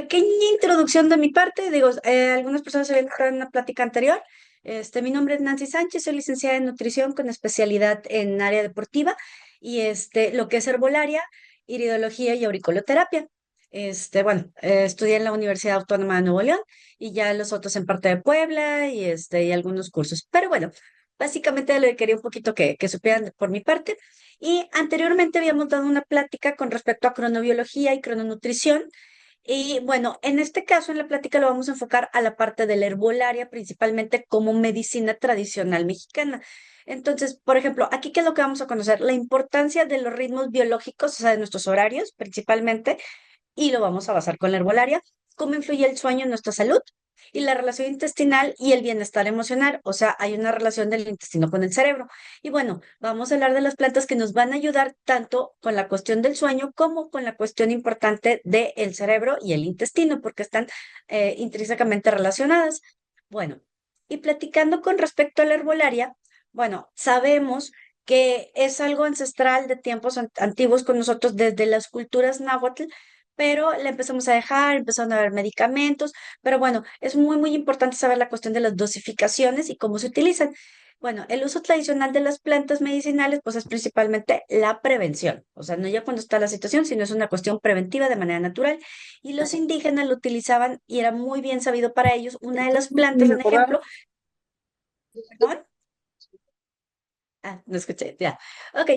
pequeña introducción de mi parte, digo, algunas personas se habían estado en una plática anterior. Mi nombre es Nancy Sánchez, soy licenciada en nutrición con especialidad en área deportiva y lo que es herbolaria, iridología y auriculoterapia. Estudié en la Universidad Autónoma de Nuevo León y ya los otros en parte de Puebla y algunos cursos. Pero bueno, básicamente le quería un poquito que supieran por mi parte. Y anteriormente habíamos dado una plática con respecto a cronobiología y crononutrición. Y bueno, en este caso, en la plática lo vamos a enfocar a la parte de la herbolaria, principalmente como medicina tradicional mexicana. Entonces, por ejemplo, aquí, ¿qué es lo que vamos a conocer? La importancia de los ritmos biológicos, o sea, de nuestros horarios principalmente, y lo vamos a basar con la herbolaria, cómo influye el sueño en nuestra salud y la relación intestinal y el bienestar emocional. O sea, hay una relación del intestino con el cerebro. Y bueno, vamos a hablar de las plantas que nos van a ayudar tanto con la cuestión del sueño como con la cuestión importante del cerebro y el intestino, porque están intrínsecamente relacionadas. Bueno, y platicando con respecto a la herbolaria, bueno, sabemos que es algo ancestral de tiempos antiguos con nosotros desde las culturas náhuatl, pero la empezamos a dejar, empezaron a haber medicamentos, pero bueno, es muy importante saber la cuestión de las dosificaciones y cómo se utilizan. Bueno, el uso tradicional de las plantas medicinales, pues es principalmente la prevención, o sea, no ya cuando está la situación, sino es una cuestión preventiva de manera natural. Y los indígenas lo utilizaban y era muy bien sabido para ellos. Una de las plantas, en ejemplo, perdón, no escuché, ya. Ok,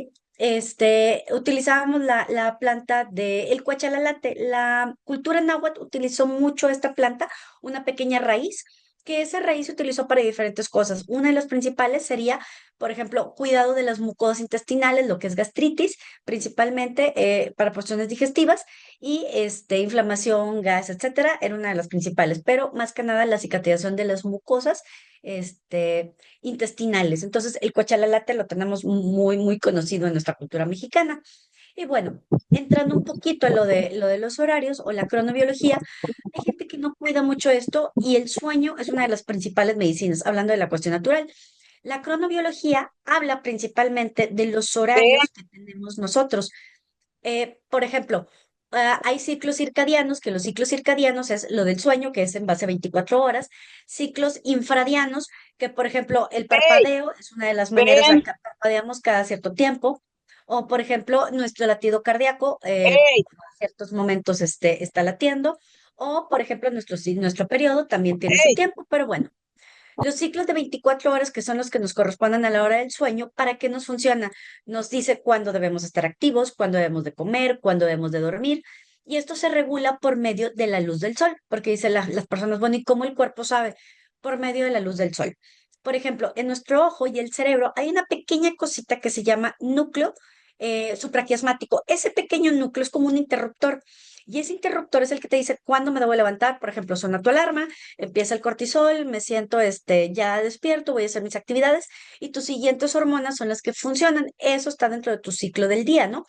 utilizábamos la planta de el cuachalalate. La cultura náhuatl utilizó mucho esta planta, una pequeña raíz, que esa raíz se utilizó para diferentes cosas. Una de las principales sería, por ejemplo, cuidado de las mucosas intestinales, lo que es gastritis, principalmente para cuestiones digestivas, y inflamación, gas, etcétera, era una de las principales, pero más que nada la cicatrización de las mucosas. Intestinales. Entonces, el cuachalalate lo tenemos muy conocido en nuestra cultura mexicana. Y bueno, entrando un poquito a lo de los horarios o la cronobiología, hay gente que no cuida mucho esto y el sueño es una de las principales medicinas, hablando de la cuestión natural. La cronobiología habla principalmente de los horarios que tenemos nosotros. Por ejemplo, hay ciclos circadianos, que los ciclos circadianos es lo del sueño, que es en base a 24 horas, ciclos infradianos, que por ejemplo el parpadeo es una de las maneras en Ven, que parpadeamos cada cierto tiempo, o por ejemplo nuestro latido cardíaco hey, a ciertos momentos está latiendo, o por ejemplo nuestro periodo también tiene su hey. tiempo, pero bueno. Los ciclos de 24 horas, que son los que nos corresponden a la hora del sueño, ¿para qué nos funciona? Nos dice cuándo debemos estar activos, cuándo debemos de comer, cuándo debemos de dormir. Y esto se regula por medio de la luz del sol, porque dicen las personas, bueno, ¿y cómo el cuerpo sabe? Por medio de la luz del sol. Por ejemplo, en nuestro ojo y el cerebro hay una pequeña cosita que se llama núcleo supraquiasmático. Ese pequeño núcleo es como un interruptor. Y ese interruptor es el que te dice cuándo me debo levantar. Por ejemplo, suena tu alarma, empieza el cortisol, me siento ya despierto, voy a hacer mis actividades y tus siguientes hormonas son las que funcionan. Eso está dentro de tu ciclo del día, ¿no?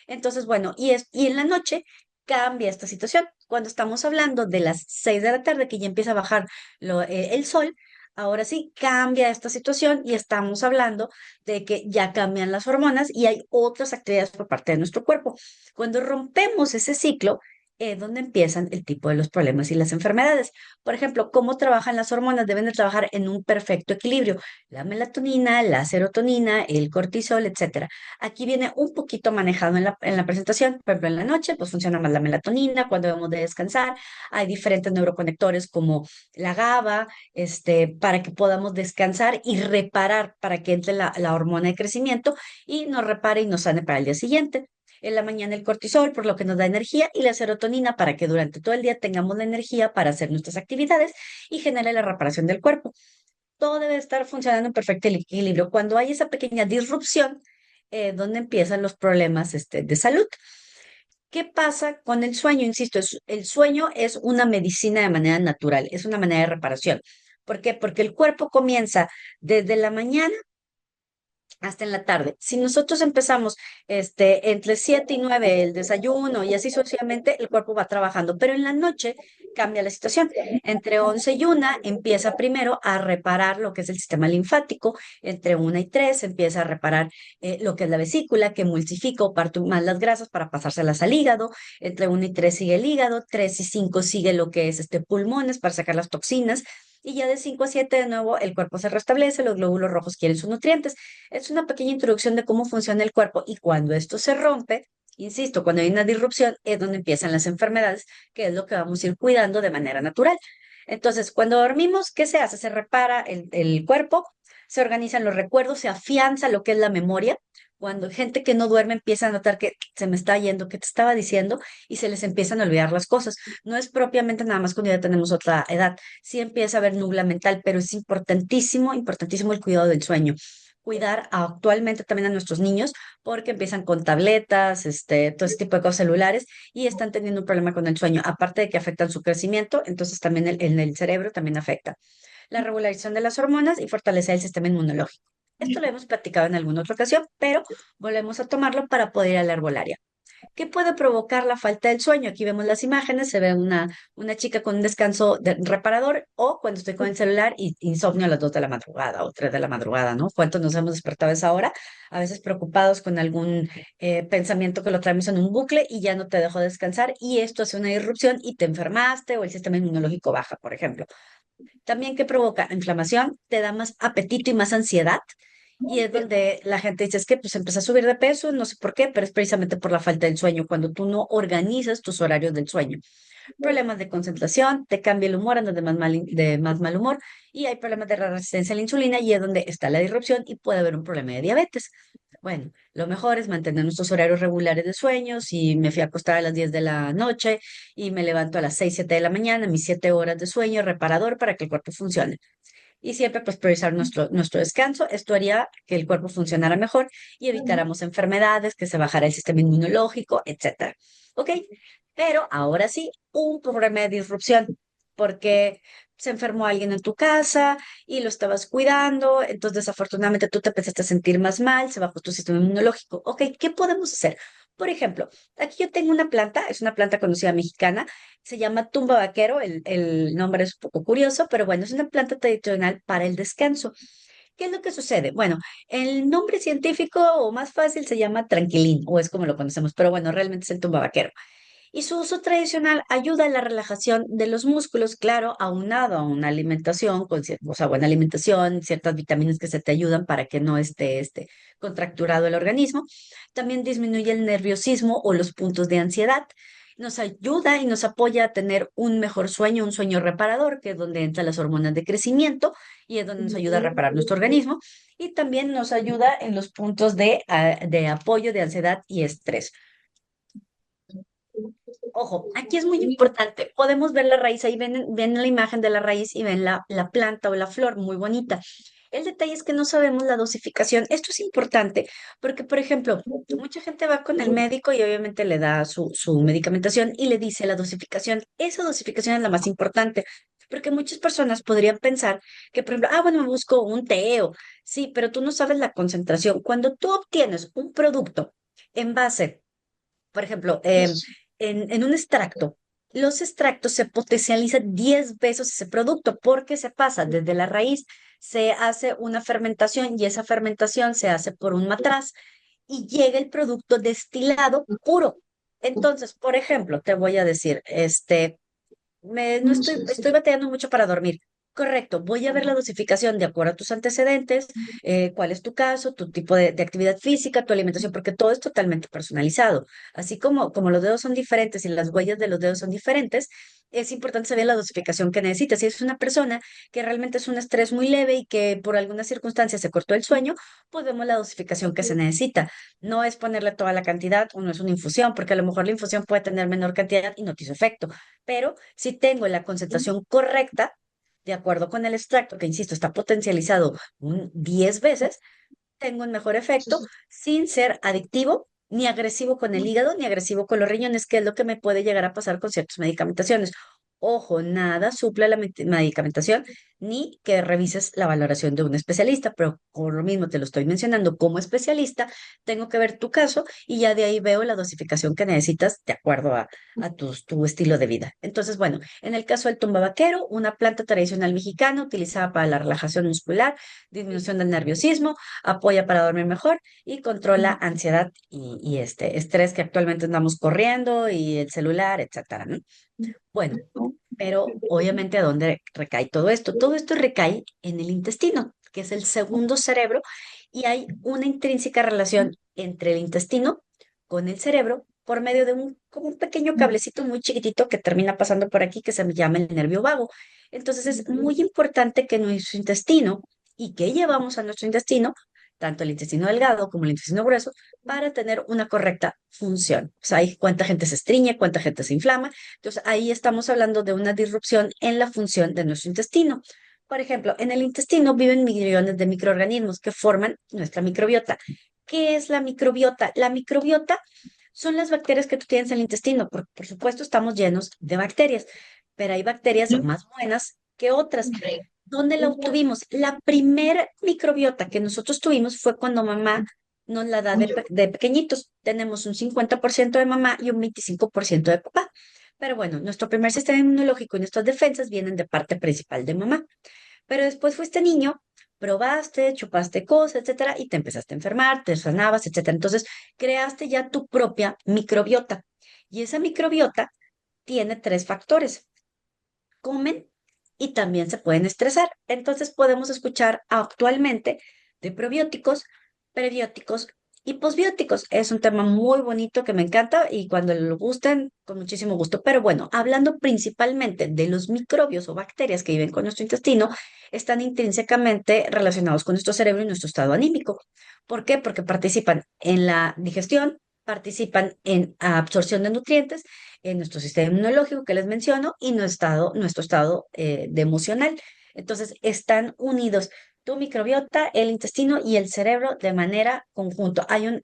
Entonces, bueno, y en la noche cambia esta situación. Cuando estamos hablando de las 6 de la tarde, que ya empieza a bajar el sol, ahora sí cambia esta situación y estamos hablando de que ya cambian las hormonas y hay otras actividades por parte de nuestro cuerpo. Cuando rompemos ese ciclo, es donde empiezan el tipo de los problemas y las enfermedades. Por ejemplo, ¿cómo trabajan las hormonas? Deben de trabajar en un perfecto equilibrio. La melatonina, la serotonina, el cortisol, etcétera. Aquí viene un poquito manejado en la presentación. Por ejemplo, en la noche, pues funciona más la melatonina cuando debemos de descansar. Hay diferentes neuroconectores como la GABA, para que podamos descansar y reparar para que entre la hormona de crecimiento y nos repare y nos sane para el día siguiente. En la mañana el cortisol, por lo que nos da energía, y la serotonina para que durante todo el día tengamos la energía para hacer nuestras actividades y genere la reparación del cuerpo. Todo debe estar funcionando en perfecto equilibrio. Cuando hay esa pequeña disrupción, donde empiezan los problemas de salud. ¿Qué pasa con el sueño? Insisto, el sueño es una medicina de manera natural, es una manera de reparación. ¿Por qué? Porque el cuerpo comienza desde la mañana hasta en la tarde. Si nosotros empezamos entre 7 y 9 el desayuno y así sucesivamente, el cuerpo va trabajando, pero en la noche cambia la situación. Entre 11 y 1 empieza primero a reparar lo que es el sistema linfático, entre 1 y 3 empieza a reparar lo que es la vesícula, que emulsifica o parte más las grasas para pasárselas al hígado, entre 1 y 3 sigue el hígado, 3 y 5 sigue lo que es pulmones para sacar las toxinas, y ya de 5 a 7 de nuevo el cuerpo se restablece, los glóbulos rojos quieren sus nutrientes. Es una pequeña introducción de cómo funciona el cuerpo y cuando esto se rompe, insisto, cuando hay una disrupción es donde empiezan las enfermedades, que es lo que vamos a ir cuidando de manera natural. Entonces, cuando dormimos, ¿qué se hace? Se repara el cuerpo, se organizan los recuerdos, se afianza lo que es la memoria. Cuando gente que no duerme empieza a notar que se me está yendo, que te estaba diciendo, y se les empiezan a olvidar las cosas. No es propiamente nada más cuando ya tenemos otra edad. Sí empieza a haber nubla mental, pero es importantísimo, importantísimo el cuidado del sueño. Cuidar actualmente también a nuestros niños porque empiezan con tabletas, todo ese tipo de cosas celulares y están teniendo un problema con el sueño, aparte de que afectan su crecimiento, entonces también en el cerebro también afecta la regulación de las hormonas y fortalecer el sistema inmunológico. Esto lo hemos platicado en alguna otra ocasión, pero volvemos a tomarlo para poder ir a la herbolaria. ¿Qué puede provocar la falta del sueño? Aquí vemos las imágenes, se ve una chica con un descanso reparador o cuando estoy con el celular y insomnio a las 2 de la madrugada o 3 de la madrugada, ¿no? ¿Cuántos nos hemos despertado a esa hora? A veces preocupados con algún pensamiento que lo traemos en un bucle y ya no te dejó descansar y esto hace una irrupción y te enfermaste o el sistema inmunológico baja, por ejemplo. También que provoca inflamación, te da más apetito y más ansiedad. Y es donde la gente dice, es que pues empecé a subir de peso, no sé por qué, pero es precisamente por la falta del sueño, cuando tú no organizas tus horarios del sueño. Problemas de concentración, te cambia el humor, andas de más mal humor y hay problemas de resistencia a la insulina y es donde está la disrupción y puede haber un problema de diabetes. Bueno, lo mejor es mantener nuestros horarios regulares de sueño. Si me fui a acostar a las 10 de la noche y me levanto a las 6 7 de la mañana, mis 7 horas de sueño reparador para que el cuerpo funcione. Y siempre pues priorizar nuestro descanso. Esto haría que el cuerpo funcionara mejor y evitáramos enfermedades, que se bajara el sistema inmunológico, etcétera. ¿Ok? Pero ahora sí, un problema de disrupción, porque se enfermó alguien en tu casa y lo estabas cuidando, entonces desafortunadamente tú te empezaste a sentir más mal, se bajó tu sistema inmunológico. Ok, ¿qué podemos hacer? Por ejemplo, aquí yo tengo una planta, es una planta conocida mexicana, se llama tumba vaquero, el nombre es un poco curioso, pero bueno, es una planta tradicional para el descanso. ¿Qué es lo que sucede? Bueno, el nombre científico o más fácil se llama tranquilín, o es como lo conocemos, pero bueno, realmente es el tumba vaquero. Y su uso tradicional ayuda a la relajación de los músculos, claro, aunado a una alimentación, o sea, buena alimentación, ciertas vitaminas que se te ayudan para que no esté contracturado el organismo. También disminuye el nerviosismo o los puntos de ansiedad. Nos ayuda y nos apoya a tener un mejor sueño, un sueño reparador, que es donde entran las hormonas de crecimiento y es donde nos ayuda a reparar nuestro organismo. Y también nos ayuda en los puntos de apoyo de ansiedad y estrés. Ojo, aquí es muy importante. Podemos ver la raíz, ahí ven la imagen de la raíz y ven la planta o la flor, muy bonita. El detalle es que no sabemos la dosificación. Esto es importante porque, por ejemplo, mucha gente va con el médico y obviamente le da su medicamentación y le dice la dosificación. Esa dosificación es la más importante porque muchas personas podrían pensar que, por ejemplo, bueno, me busco un té o sí, pero tú no sabes la concentración. Cuando tú obtienes un producto en base por ejemplo, en un extracto, los extractos se potencializan 10 veces ese producto porque se pasa desde la raíz, se hace una fermentación y esa fermentación se hace por un matraz y llega el producto destilado puro. Entonces, por ejemplo, te voy a decir, no estoy batallando mucho para dormir. Correcto, voy a ver la dosificación de acuerdo a tus antecedentes, cuál es tu caso, tu tipo de actividad física, tu alimentación, porque todo es totalmente personalizado. Así como los dedos son diferentes y las huellas de los dedos son diferentes, es importante saber la dosificación que necesitas. Si es una persona que realmente es un estrés muy leve y que por alguna circunstancia se cortó el sueño, pues vemos la dosificación que se necesita. No es ponerle toda la cantidad o no es una infusión, porque a lo mejor la infusión puede tener menor cantidad y no te hizo efecto. Pero si tengo la concentración correcta, de acuerdo con el extracto, que insisto, está potencializado 10 veces, tengo un mejor efecto sin ser adictivo, ni agresivo con el hígado, ni agresivo con los riñones, que es lo que me puede llegar a pasar con ciertas medicamentaciones. Ojo, nada suple la medicamentación ni que revises la valoración de un especialista, pero por lo mismo te lo estoy mencionando como especialista, tengo que ver tu caso y ya de ahí veo la dosificación que necesitas de acuerdo a tu estilo de vida. Entonces, bueno, en el caso del tumbabaquero, una planta tradicional mexicana utilizada para la relajación muscular, disminución del nerviosismo, apoya para dormir mejor y controla ansiedad y este estrés que actualmente andamos corriendo y el celular, etcétera, ¿no? Bueno, pero obviamente ¿a dónde recae todo esto? Todo esto recae en el intestino, que es el segundo cerebro, y hay una intrínseca relación entre el intestino con el cerebro por medio de como un pequeño cablecito muy chiquitito que termina pasando por aquí, que se llama el nervio vago. Entonces es muy importante que nuestro intestino y que llevamos a nuestro intestino, tanto el intestino delgado como el intestino grueso, para tener una correcta función. O sea, hay cuánta gente se estriñe, cuánta gente se inflama. Entonces, ahí estamos hablando de una disrupción en la función de nuestro intestino. Por ejemplo, en el intestino viven millones de microorganismos que forman nuestra microbiota. ¿Qué es la microbiota? La microbiota son las bacterias que tú tienes en el intestino. Por supuesto, estamos llenos de bacterias, pero hay bacterias más buenas que otras. ¿Dónde la obtuvimos? La primera microbiota que nosotros tuvimos fue cuando mamá nos la da de pequeñitos. Tenemos un 50% de mamá y un 25% de papá. Pero bueno, nuestro primer sistema inmunológico y nuestras defensas vienen de parte principal de mamá. Pero después fuiste niño, probaste, chupaste cosas, etcétera, y te empezaste a enfermar, te sanabas, etcétera. Entonces, creaste ya tu propia microbiota. Y esa microbiota tiene tres factores: comen y también se pueden estresar. Entonces podemos escuchar actualmente de probióticos, prebióticos y posbióticos. Es un tema muy bonito que me encanta y cuando lo gusten, con muchísimo gusto. Pero bueno, hablando principalmente de los microbios o bacterias que viven con nuestro intestino, están intrínsecamente relacionados con nuestro cerebro y nuestro estado anímico. ¿Por qué? Porque participan en la digestión, participan en absorción de nutrientes en nuestro sistema inmunológico que les menciono y nuestro estado de emocional. Entonces, están unidos tu microbiota, el intestino y el cerebro de manera conjunto. Hay un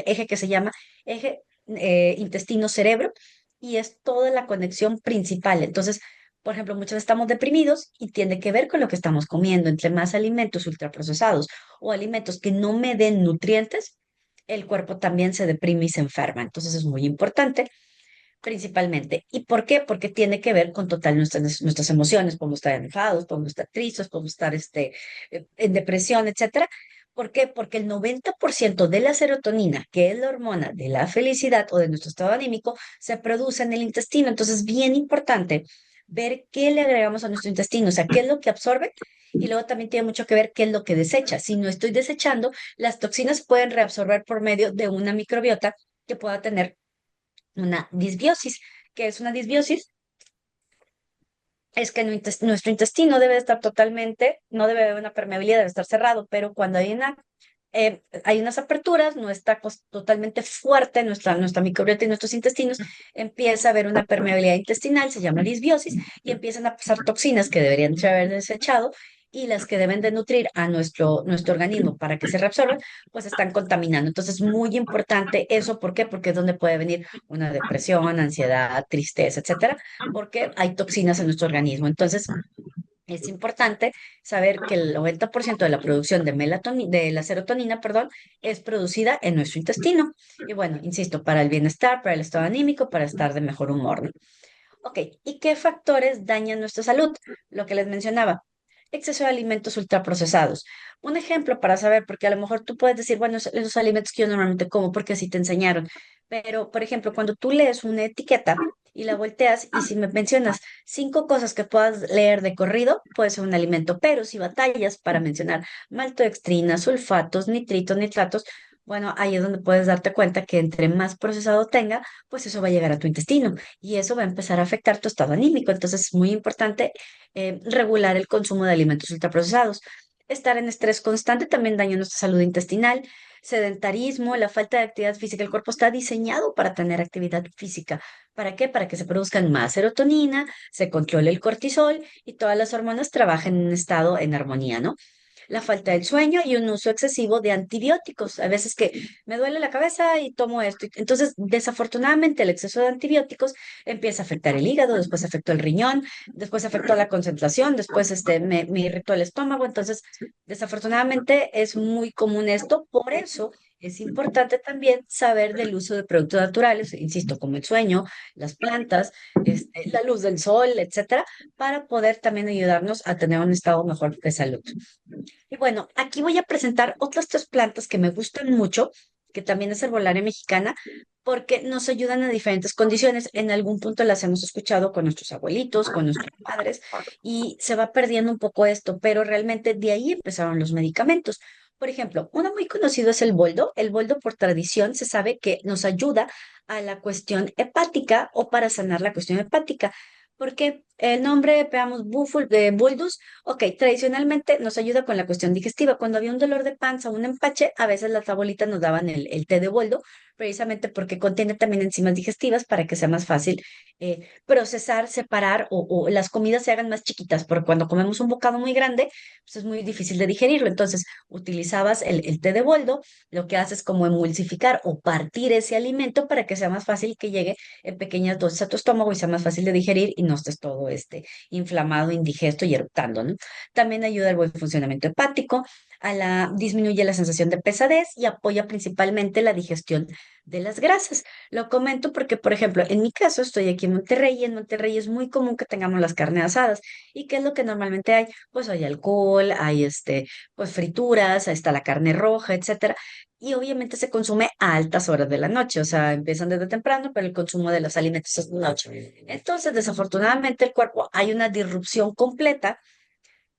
eje que se llama eje intestino-cerebro y es toda la conexión principal. Entonces, por ejemplo, muchos estamos deprimidos y tiene que ver con lo que estamos comiendo. Entre más alimentos ultraprocesados o alimentos que no me den nutrientes, el cuerpo también se deprime y se enferma. Entonces es muy importante principalmente. ¿Y por qué? Porque tiene que ver con total nuestras emociones. Podemos estar enojados, podemos estar tristes, podemos estar en depresión, etcétera. ¿Por qué? Porque el 90% de la serotonina, que es la hormona de la felicidad o de nuestro estado anímico, se produce en el intestino. Entonces es bien importante ver qué le agregamos a nuestro intestino, o sea, qué es lo que absorbe. Y luego también tiene mucho que ver qué es lo que desecha. Si no estoy desechando, las toxinas pueden reabsorber por medio de una microbiota que pueda tener una disbiosis. ¿Qué es una disbiosis? Es que nuestro intestino debe estar totalmente, no debe haber una permeabilidad, debe estar cerrado, pero cuando hay unas aperturas, no está totalmente fuerte nuestra microbiota y nuestros intestinos, empieza a haber una permeabilidad intestinal, se llama disbiosis, y empiezan a pasar toxinas que deberían de haber desechado y las que deben de nutrir a nuestro organismo para que se reabsorban, pues están contaminando. Entonces, muy importante eso. ¿Por qué? Porque es donde puede venir una depresión, ansiedad, tristeza, etcétera, porque hay toxinas en nuestro organismo. Entonces, es importante saber que el 90% de la producción de la serotonina, perdón, es producida en nuestro intestino. Y bueno, insisto, para el bienestar, para el estado anímico, para estar de mejor humor, ¿no? Ok, ¿y qué factores dañan nuestra salud? Lo que les mencionaba, exceso de alimentos ultraprocesados. Un ejemplo para saber, porque a lo mejor tú puedes decir, bueno, esos alimentos que yo normalmente como porque así te enseñaron. Pero, por ejemplo, cuando tú lees una etiqueta y la volteas y si me mencionas 5 cosas que puedas leer de corrido, puede ser un alimento. Pero si batallas para mencionar maltodextrina, sulfatos, nitritos, nitratos, bueno, ahí es donde puedes darte cuenta que entre más procesado tenga, pues eso va a llegar a tu intestino y eso va a empezar a afectar tu estado anímico. Entonces es muy importante regular el consumo de alimentos ultraprocesados. Estar en estrés constante también daña nuestra salud intestinal. Sedentarismo, la falta de actividad física. El cuerpo está diseñado para tener actividad física. ¿Para qué? Para que se produzcan más serotonina, se controle el cortisol y todas las hormonas trabajen en un estado en armonía, ¿no? la falta del sueño y un uso excesivo de antibióticos. A veces que me duele la cabeza y tomo esto. Entonces, desafortunadamente, el exceso de antibióticos empieza a afectar el hígado, después afectó el riñón, después afectó la concentración, después me irritó el estómago. Entonces, desafortunadamente es muy común esto. Por eso es importante también saber del uso de productos naturales, insisto, como el sueño, las plantas, la luz del sol, etcétera, para poder también ayudarnos a tener un estado mejor de salud. Y bueno, aquí voy a presentar otras tres plantas que me gustan mucho, que también es herbolaria mexicana, porque nos ayudan a diferentes condiciones. En algún punto las hemos escuchado con nuestros abuelitos, con nuestros padres, y se va perdiendo un poco esto, pero realmente de ahí empezaron los medicamentos. Por ejemplo, uno muy conocido es el boldo. El boldo, por tradición, se sabe que nos ayuda a la cuestión hepática o para sanar la cuestión hepática. Porque el nombre, veamos, de Buldus, ok, tradicionalmente nos ayuda con la cuestión digestiva. Cuando había un dolor de panza o un empache, a veces las abuelitas nos daban el té de boldo, precisamente porque contiene también enzimas digestivas para que sea más fácil procesar, separar o las comidas se hagan más chiquitas, porque cuando comemos un bocado muy grande, pues es muy difícil de digerirlo. Entonces, utilizabas el té de boldo, lo que haces es como emulsificar o partir ese alimento para que sea más fácil que llegue en pequeñas dosis a tu estómago y sea más fácil de digerir y no estés todo inflamado, indigesto y eructando, ¿no? También ayuda al buen funcionamiento hepático, disminuye la sensación de pesadez y apoya principalmente la digestión de las grasas. Lo comento porque, por ejemplo, en mi caso estoy aquí en Monterrey y en Monterrey es muy común que tengamos las carnes asadas. ¿Y qué es lo que normalmente hay? Pues hay alcohol, hay pues frituras, ahí está la carne roja, etcétera. Y obviamente se consume a altas horas de la noche, o sea, empiezan desde temprano, pero el consumo de los alimentos es de noche. Entonces, desafortunadamente, el cuerpo hay una disrupción completa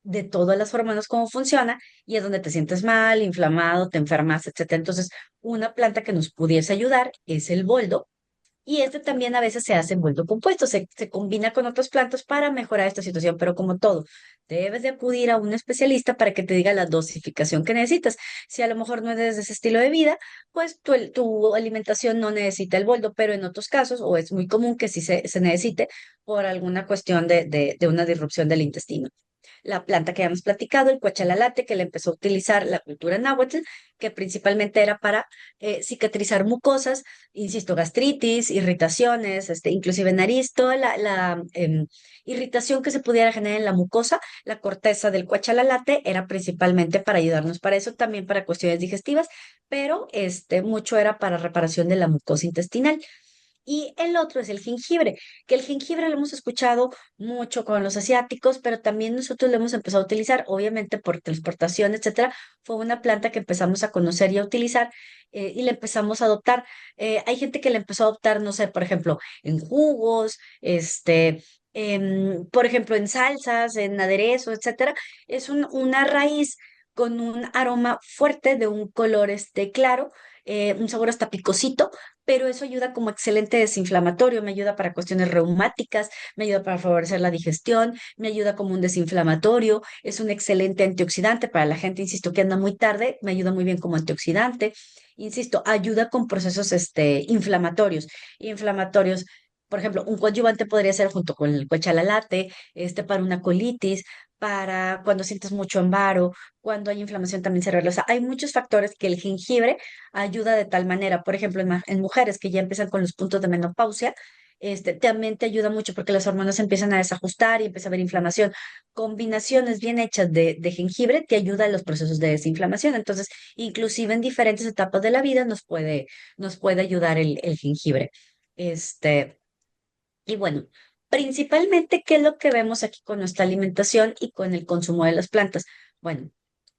de todas las hormonas, cómo funciona, y es donde te sientes mal, inflamado, te enfermas, etcétera. Entonces, una planta que nos pudiese ayudar es el boldo, y este también a veces se hace en boldo compuesto, se combina con otras plantas para mejorar esta situación, pero como todo, debes de acudir a un especialista para que te diga la dosificación que necesitas. Si a lo mejor no eres de ese estilo de vida, pues tu alimentación no necesita el boldo, pero en otros casos, o es muy común que sí se necesite por alguna cuestión de una disrupción del intestino. La planta que habíamos platicado, el cuachalalate, que le empezó a utilizar la cultura náhuatl, que principalmente era para cicatrizar mucosas, insisto, gastritis, irritaciones, inclusive nariz, toda la irritación que se pudiera generar en la mucosa, la corteza del cuachalalate era principalmente para ayudarnos para eso, también para cuestiones digestivas, pero mucho era para reparación de la mucosa intestinal. Y el otro es el jengibre, que el jengibre lo hemos escuchado mucho con los asiáticos, pero también nosotros lo hemos empezado a utilizar, obviamente por transportación, etcétera. Fue una planta que empezamos a conocer y a utilizar y la empezamos a adoptar. Hay gente que la empezó a adoptar, no sé, por ejemplo, en jugos, por ejemplo, en salsas, en aderezo, etcétera. Es una raíz con un aroma fuerte de un color claro, un sabor hasta picosito, pero eso ayuda como excelente desinflamatorio, me ayuda para cuestiones reumáticas, me ayuda para favorecer la digestión, me ayuda como un desinflamatorio, es un excelente antioxidante para la gente, insisto, que anda muy tarde, me ayuda muy bien como antioxidante, insisto, ayuda con procesos inflamatorios. Por ejemplo, un coadyuvante podría ser junto con el cuachalalate, para una colitis, para cuando sientes mucho ambaro, cuando hay inflamación también cerebral. O sea, hay muchos factores que el jengibre ayuda de tal manera. Por ejemplo, en mujeres que ya empiezan con los puntos de menopausia, también te ayuda mucho porque las hormonas se empiezan a desajustar y empieza a haber inflamación. Combinaciones bien hechas de jengibre te ayuda en los procesos de desinflamación. Entonces, inclusive en diferentes etapas de la vida nos puede ayudar el jengibre. Este, y bueno, principalmente, ¿qué es lo que vemos aquí con nuestra alimentación y con el consumo de las plantas? Bueno,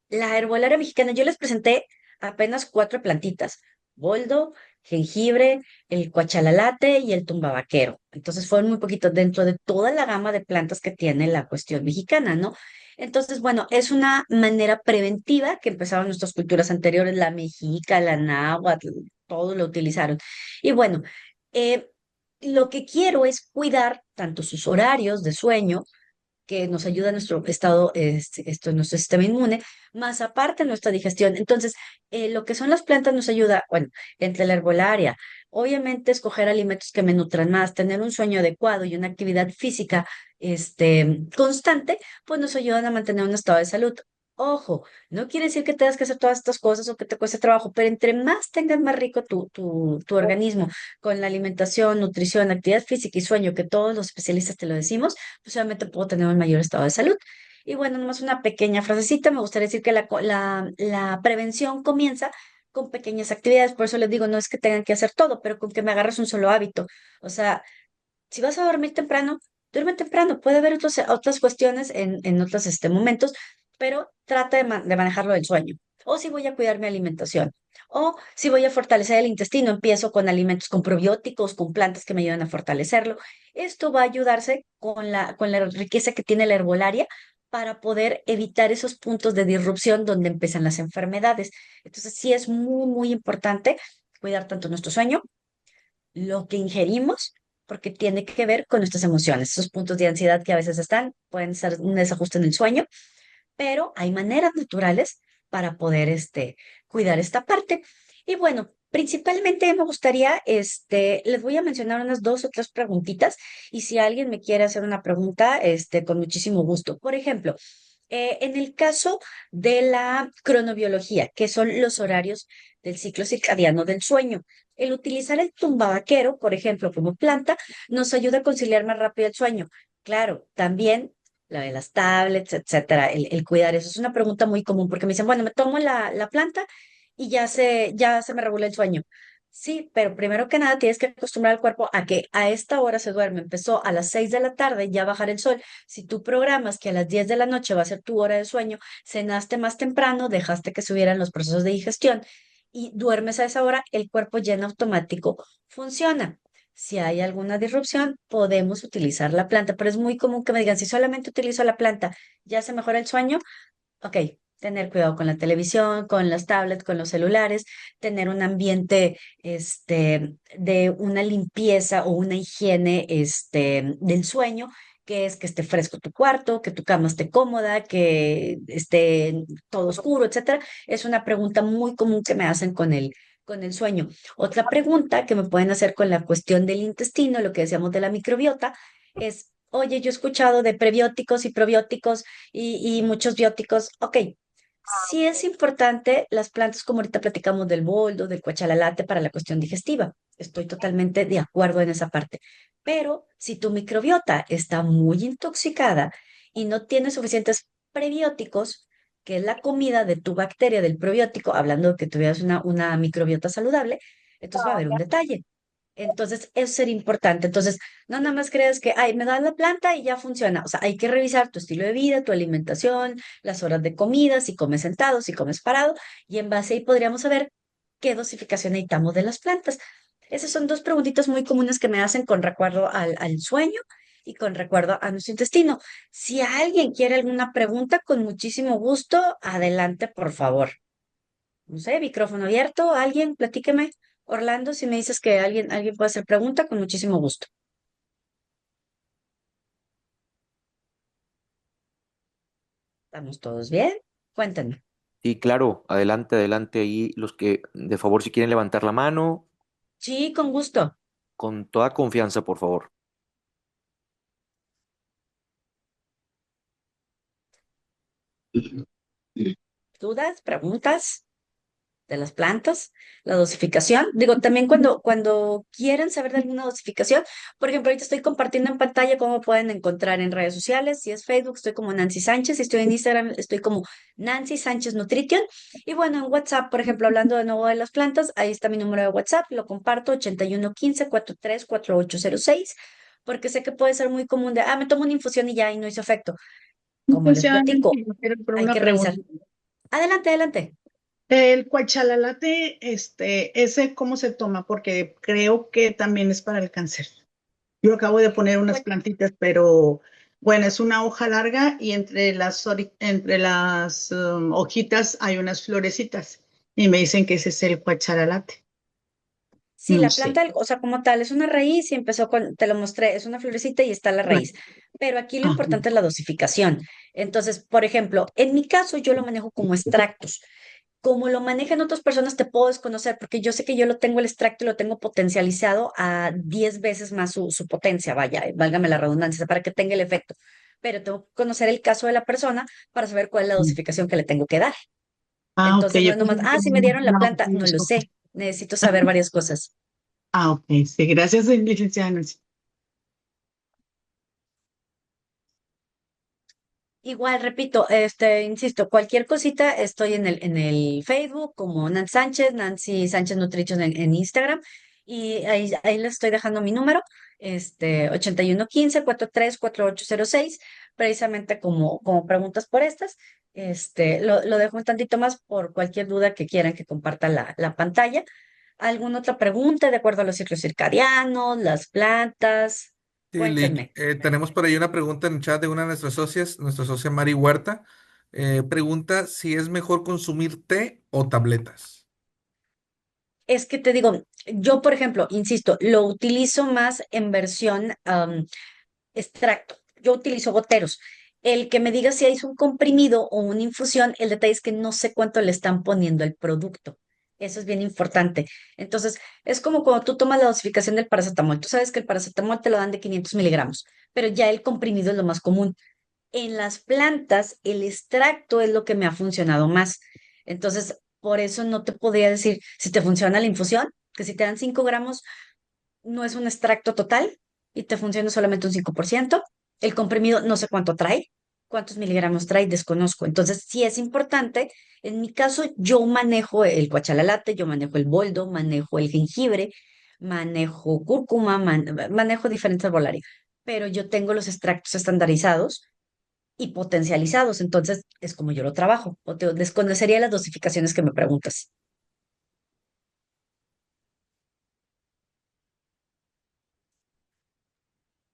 la herbolaria mexicana, yo les presenté apenas cuatro plantitas: boldo, jengibre, el cuachalalate y el tumbabaquero. Entonces fueron muy poquitos dentro de toda la gama de plantas que tiene la cuestión mexicana, ¿no? Entonces, bueno, es una manera preventiva que empezaron nuestras culturas anteriores, la mexica, la náhuatl, todos lo utilizaron. Y bueno, eh, lo que quiero es cuidar tanto sus horarios de sueño, que nos ayuda a nuestro estado, nuestro sistema inmune, más aparte nuestra digestión. Entonces, lo que son las plantas nos ayuda, bueno, entre la herbolaria, obviamente escoger alimentos que me nutran más, tener un sueño adecuado y una actividad física, constante, pues nos ayudan a mantener un estado de salud. Ojo, no quiere decir que tengas que hacer todas estas cosas o que te cueste trabajo, pero entre más tengas más rico tu organismo con la alimentación, nutrición, actividad física y sueño, que todos los especialistas te lo decimos, pues obviamente puedo tener un mayor estado de salud. Y bueno, nomás una pequeña frasecita, me gustaría decir que la prevención comienza con pequeñas actividades, por eso les digo, no es que tengan que hacer todo, pero con que me agarres un solo hábito. O sea, si vas a dormir temprano, duerme temprano. Puede haber otras cuestiones en otros momentos, pero trata de manejarlo del sueño. O si voy a cuidar mi alimentación. O si voy a fortalecer el intestino, empiezo con alimentos con probióticos, con plantas que me ayudan a fortalecerlo. Esto va a ayudarse con la riqueza que tiene la herbolaria para poder evitar esos puntos de disrupción donde empiezan las enfermedades. Entonces, sí es muy, muy importante cuidar tanto nuestro sueño, lo que ingerimos, porque tiene que ver con nuestras emociones. Esos puntos de ansiedad que a veces están, pueden ser un desajuste en el sueño, pero hay maneras naturales para poder cuidar esta parte. Y bueno, principalmente me gustaría, les voy a mencionar unas dos o tres preguntitas y si alguien me quiere hacer una pregunta, con muchísimo gusto. Por ejemplo, en el caso de la cronobiología, que son los horarios del ciclo circadiano del sueño, el utilizar el tumbabaquero, por ejemplo, como planta, nos ayuda a conciliar más rápido el sueño. Claro, también la de las tablets, etcétera, el cuidar eso es una pregunta muy común porque me dicen, bueno, me tomo la planta y ya se me regula el sueño. Sí, pero primero que nada tienes que acostumbrar al cuerpo a que a esta hora se duerme. Empezó a las 6 de la tarde, ya bajar el sol. Si tú programas que a las 10 de la noche va a ser tu hora de sueño, cenaste más temprano, dejaste que subieran los procesos de digestión y duermes a esa hora, el cuerpo ya en automático funciona. Si hay alguna disrupción, podemos utilizar la planta, pero es muy común que me digan, si solamente utilizo la planta, ¿ya se mejora el sueño? Ok, tener cuidado con la televisión, con las tablets, con los celulares, tener un ambiente de una limpieza o una higiene del sueño, que es que esté fresco tu cuarto, que tu cama esté cómoda, que esté todo oscuro, etcétera. Es una pregunta muy común que me hacen con el sueño. Otra pregunta que me pueden hacer con la cuestión del intestino, lo que decíamos de la microbiota, es, oye, yo he escuchado de prebióticos y probióticos y muchos bióticos. Ok, sí es importante las plantas, como ahorita platicamos del boldo, del cuachalalate para la cuestión digestiva. Estoy totalmente de acuerdo en esa parte. Pero si tu microbiota está muy intoxicada y no tiene suficientes prebióticos, que es la comida de tu bacteria del probiótico, hablando de que tuvieras una microbiota saludable, entonces va a haber un detalle. Entonces, eso sería importante. Entonces, no nada más creas que, ay, me das la planta y ya funciona. O sea, hay que revisar tu estilo de vida, tu alimentación, las horas de comida, si comes sentado, si comes parado, y en base ahí podríamos saber qué dosificación necesitamos de las plantas. Esas son dos preguntitas muy comunes que me hacen con recuerdo al sueño y con recuerdo a nuestro intestino. Si alguien quiere alguna pregunta, con muchísimo gusto, adelante, por favor. No sé, micrófono abierto, alguien, platíqueme. Orlando, si me dices que alguien puede hacer pregunta, con muchísimo gusto. ¿Estamos todos bien? Cuéntenme. Sí, claro, adelante, adelante ahí los que de favor si quieren levantar la mano, Sí, con gusto. con toda confianza, por favor. ¿Dudas? ¿Preguntas de las plantas? ¿La dosificación? Digo, también cuando quieran saber de alguna dosificación, por ejemplo, ahorita estoy compartiendo en pantalla cómo pueden encontrar en redes sociales. Si es Facebook, estoy como Nancy Sánchez. Si estoy en Instagram, estoy como Nancy Sánchez Nutrition. Y bueno, en WhatsApp, por ejemplo, hablando de nuevo de las plantas, ahí está mi número de WhatsApp. Lo comparto, 8115-434806, porque sé que puede ser muy común de, me tomo una infusión y ya, y no hizo efecto. Como les Funciona, platico, pero hay una que revisar. pregunta. Adelante, adelante. El cuachalalate, ¿ese cómo se toma? Porque creo que también es para el cáncer. Yo acabo de poner unas Pues, plantitas, pero bueno, es una hoja larga y entre las hojitas hay unas florecitas y me dicen que ese es el cuachalalate. sí, No la sé. planta, o sea, como tal, es una raíz y empezó te lo mostré, es una florecita y está la raíz. Pero aquí lo Ah, importante es la dosificación. Entonces, por ejemplo, en mi caso yo lo manejo como extractos. Como lo manejan otras personas, te puedo desconocer, porque yo sé que yo lo tengo el extracto y lo tengo potencializado a 10 veces más su potencia, vaya, válgame la redundancia, para que tenga el efecto. pero tengo que conocer el caso de la persona para saber cuál es la dosificación que le tengo que dar. Ah, ok, Entonces no yo es pensé nomás, que si me dieron la no, planta, no lo sé, necesito saber varias cosas. Ah, ok, sí, gracias, licenciada Nancy. Igual, repito, insisto, cualquier cosita, estoy en el Facebook como Nancy Sánchez Nutrition en Instagram, y ahí les estoy dejando mi número, 8115-434806, precisamente como preguntas por estas. Lo dejo un tantito más por cualquier duda que quieran que comparta la pantalla. ¿Alguna otra pregunta de acuerdo a los ciclos circadianos, las plantas? Sí, Lick, Cuéntenme. tenemos por ahí una pregunta en el chat de una de nuestras socias, nuestra socia Mari Huerta. Pregunta si es mejor consumir té o tabletas. Es que te digo, yo, por ejemplo, insisto, lo utilizo más en versión extracto. Yo utilizo goteros. El que me diga si es un comprimido o una infusión, el detalle es que no sé cuánto le están poniendo el producto. Eso es bien importante. Entonces, es como cuando tú tomas la dosificación del paracetamol. Tú sabes que el paracetamol te lo dan de 500 miligramos, pero ya el comprimido es lo más común. En las plantas, el extracto es lo que me ha funcionado más. Entonces, por eso no te podría decir si te funciona la infusión, que si te dan 5 gramos, no es un extracto total y te funciona solamente un 5%. El comprimido no sé cuánto trae, cuántos miligramos trae, desconozco. Entonces, sí es importante. En mi caso, yo manejo el cuachalalate, yo manejo el boldo, manejo el jengibre, manejo cúrcuma, manejo diferentes herbolaria, pero yo tengo los extractos estandarizados y potencializados. Entonces, es como yo lo trabajo. O te desconocería las dosificaciones que me preguntas.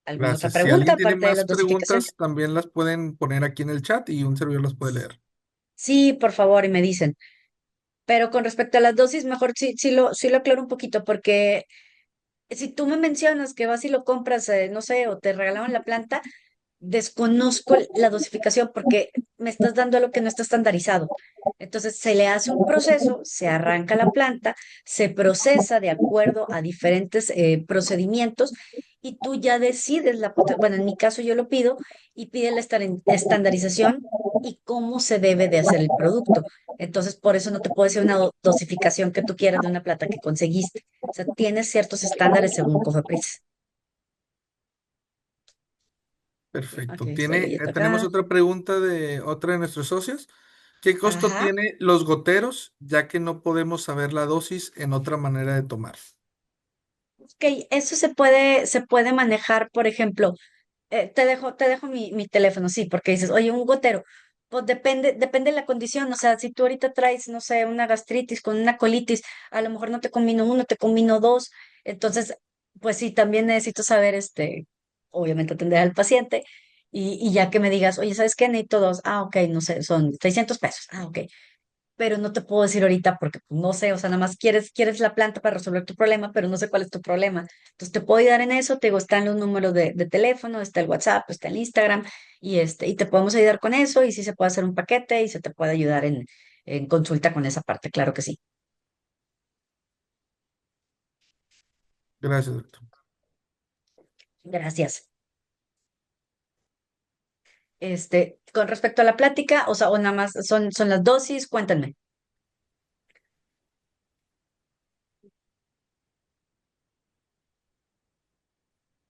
¿Alguna otra Gracias. Si pregunta alguien tiene aparte de más las dosificaciones? preguntas, también las pueden poner aquí en el chat y un servidor las puede leer. Sí, por favor, y me dicen. Pero con respecto a las dosis, mejor sí lo aclaro un poquito, porque si tú me mencionas que vas y lo compras, no sé, o te regalaron la planta, desconozco la dosificación porque me estás dando algo que no está estandarizado. Entonces se le hace un proceso, se arranca la planta, se procesa de acuerdo a diferentes procedimientos y tú ya decides bueno, en mi caso yo lo pido y pide la estandarización y cómo se debe de hacer el producto. Entonces, por eso no te puedo decir una dosificación que tú quieras de una plata que conseguiste. O sea, tienes ciertos estándares según Cofepris. Ok, Perfecto. estoy leyendo Tenemos acá. otra pregunta de otra de nuestros socios. ¿Qué costo Ajá. tiene los goteros, ya que no podemos saber la dosis en otra manera de tomar? Ok, eso se puede manejar, por ejemplo, te dejo mi teléfono, sí, porque dices, oye, un gotero, pues depende de la condición, o sea, si tú ahorita traes, no sé, una gastritis con una colitis, a lo mejor no te combino uno, te combino dos, entonces, pues sí, también necesito saber, obviamente atender al paciente, y ya que me digas, oye, ¿sabes qué? Necesito dos, ok, no sé, son 600 pesos, ok, pero no te puedo decir ahorita porque pues, no sé, o sea, nada más quieres la planta para resolver tu problema, pero no sé cuál es tu problema. Entonces te puedo ayudar en eso, te digo, están los números de teléfono, está el WhatsApp, está el Instagram, y te podemos ayudar con eso, y sí se puede hacer un paquete y se te puede ayudar en consulta con esa parte, claro que sí. Gracias, doctor. Gracias. Con respecto a la plática, o sea, o nada más son las dosis, cuéntame.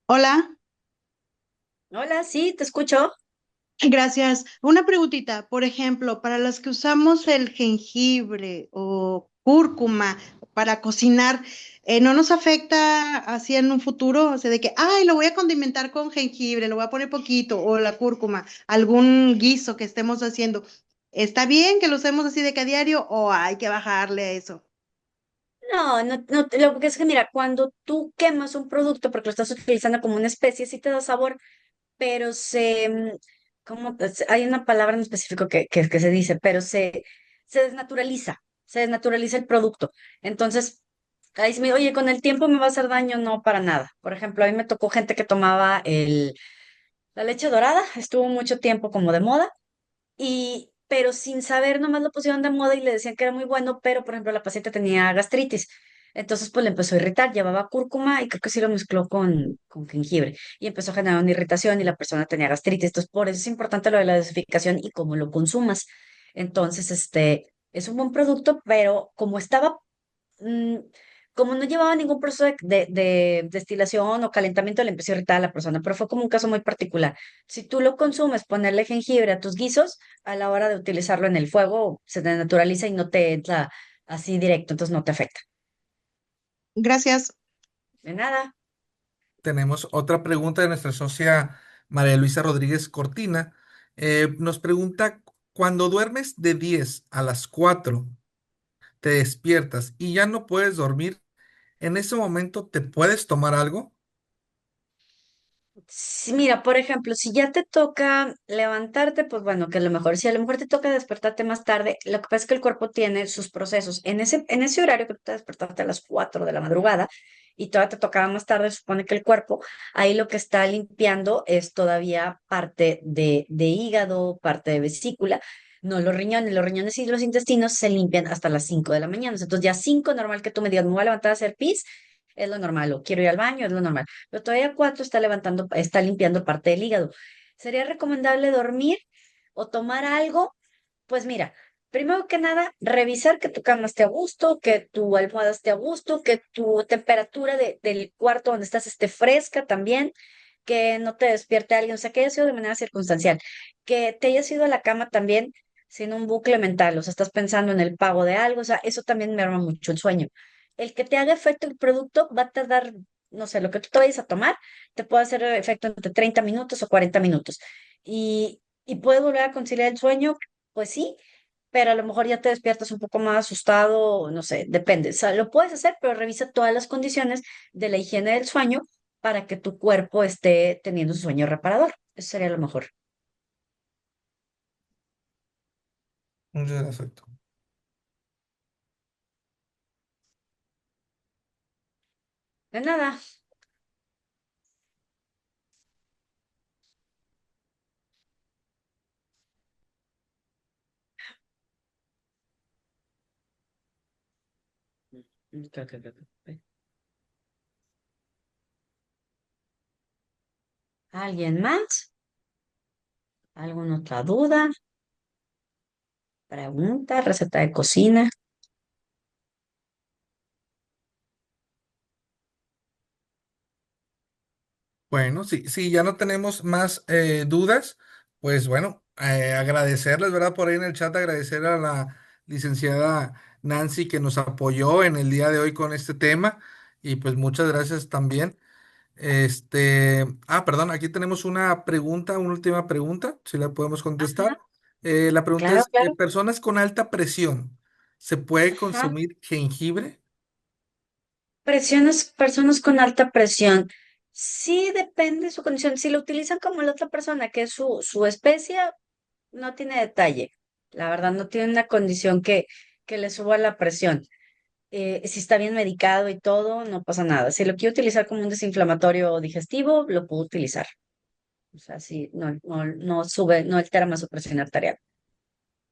Hola, Hola, sí, te escucho. gracias. Una preguntita, por ejemplo, para las que usamos el jengibre o cúrcuma para cocinar, ¿no nos afecta así en un futuro? O sea, de que, ay, lo voy a condimentar con jengibre, lo voy a poner poquito, o la cúrcuma, algún guiso que estemos haciendo. ¿Está bien que lo usemos así de que a diario o hay que bajarle a eso? No, no, no, lo que es que mira, cuando tú quemas un producto porque lo estás utilizando como una especie, sí te da sabor, pero ¿cómo? Hay una palabra en específico que se dice, pero se desnaturaliza el producto. Entonces, ahí se me, oye, con el tiempo me va a hacer daño, no para nada. Por ejemplo, a mí me tocó gente que tomaba la leche dorada, estuvo mucho tiempo como de moda, pero sin saber, nomás lo pusieron de moda y le decían que era muy bueno, pero por ejemplo, la paciente tenía gastritis. Entonces, pues le empezó a irritar, llevaba cúrcuma y creo que sí lo mezcló con jengibre y empezó a generar una irritación y la persona tenía gastritis. Entonces, por eso es importante lo de la dosificación y cómo lo consumas. Entonces, es un buen producto, pero mm, como no llevaba ningún proceso de destilación o calentamiento, le empezó a irritar a la persona, pero fue como un caso muy particular. Si tú lo consumes, ponerle jengibre a tus guisos, a la hora de utilizarlo en el fuego, se te naturaliza y no te entra así directo, entonces no te afecta. Gracias. De nada. Tenemos otra pregunta de nuestra socia María Luisa Rodríguez Cortina. Nos pregunta, cuando duermes de 10 a las 4, te despiertas y ya no puedes dormir, ¿en ese momento te puedes tomar algo? Sí, mira, por ejemplo, si ya te toca levantarte, pues bueno, que a lo mejor, si a lo mejor te toca despertarte más tarde, lo que pasa es que el cuerpo tiene sus procesos. En ese horario que tú te despertaste a las 4 de la madrugada y todavía te tocaba más tarde, supone que el cuerpo ahí lo que está limpiando es todavía parte de hígado, parte de vesícula, no los riñones y los intestinos se limpian hasta las 5 de la mañana. Entonces ya 5 normal que tú me digas, me voy a levantar a hacer pis, es lo normal, o quiero ir al baño, es lo normal, pero todavía 4 está limpiando parte del hígado. ¿Sería recomendable dormir o tomar algo? Pues mira, primero que nada, revisar que tu cama esté a gusto, que tu almohada esté a gusto, que tu temperatura del cuarto donde estás esté fresca también, que no te despierte alguien, o sea, que haya sido de manera circunstancial, que te hayas ido a la cama también sin un bucle mental, o sea, estás pensando en el pago de algo, o sea, eso también me arma mucho el sueño. El que te haga efecto el producto va a tardar, no sé, lo que tú te vayas a tomar, te puede hacer efecto entre 30 minutos o 40 minutos. Y puede volver a conciliar el sueño, pues sí, pero a lo mejor ya te despiertas un poco más asustado, no sé, depende. O sea, lo puedes hacer, pero revisa todas las condiciones de la higiene del sueño para que tu cuerpo esté teniendo un sueño reparador. Eso sería lo mejor. Muchas gracias, Héctor. De nada. ¿Alguien más? ¿Alguna otra duda? Pregunta, receta de cocina. Bueno, si ya no tenemos más dudas, pues bueno, agradecerles, ¿verdad? Por ahí en el chat, agradecer a la licenciada Nancy que nos apoyó en el día de hoy con este tema y pues muchas gracias también. Perdón, aquí tenemos una pregunta, una última pregunta, si la podemos contestar. Ajá, La pregunta claro, es, claro. ¿personas con alta presión, se puede Ajá. consumir jengibre? Personas con alta presión. Sí depende de su condición. Si lo utilizan como la otra persona, que es su especie, no tiene detalle. La verdad, no tiene una condición que le suba la presión. Si está bien medicado y todo, no pasa nada. Si lo quiere utilizar como un desinflamatorio digestivo, lo puedo utilizar. O sea, sí, no sube, no altera más su presión arterial.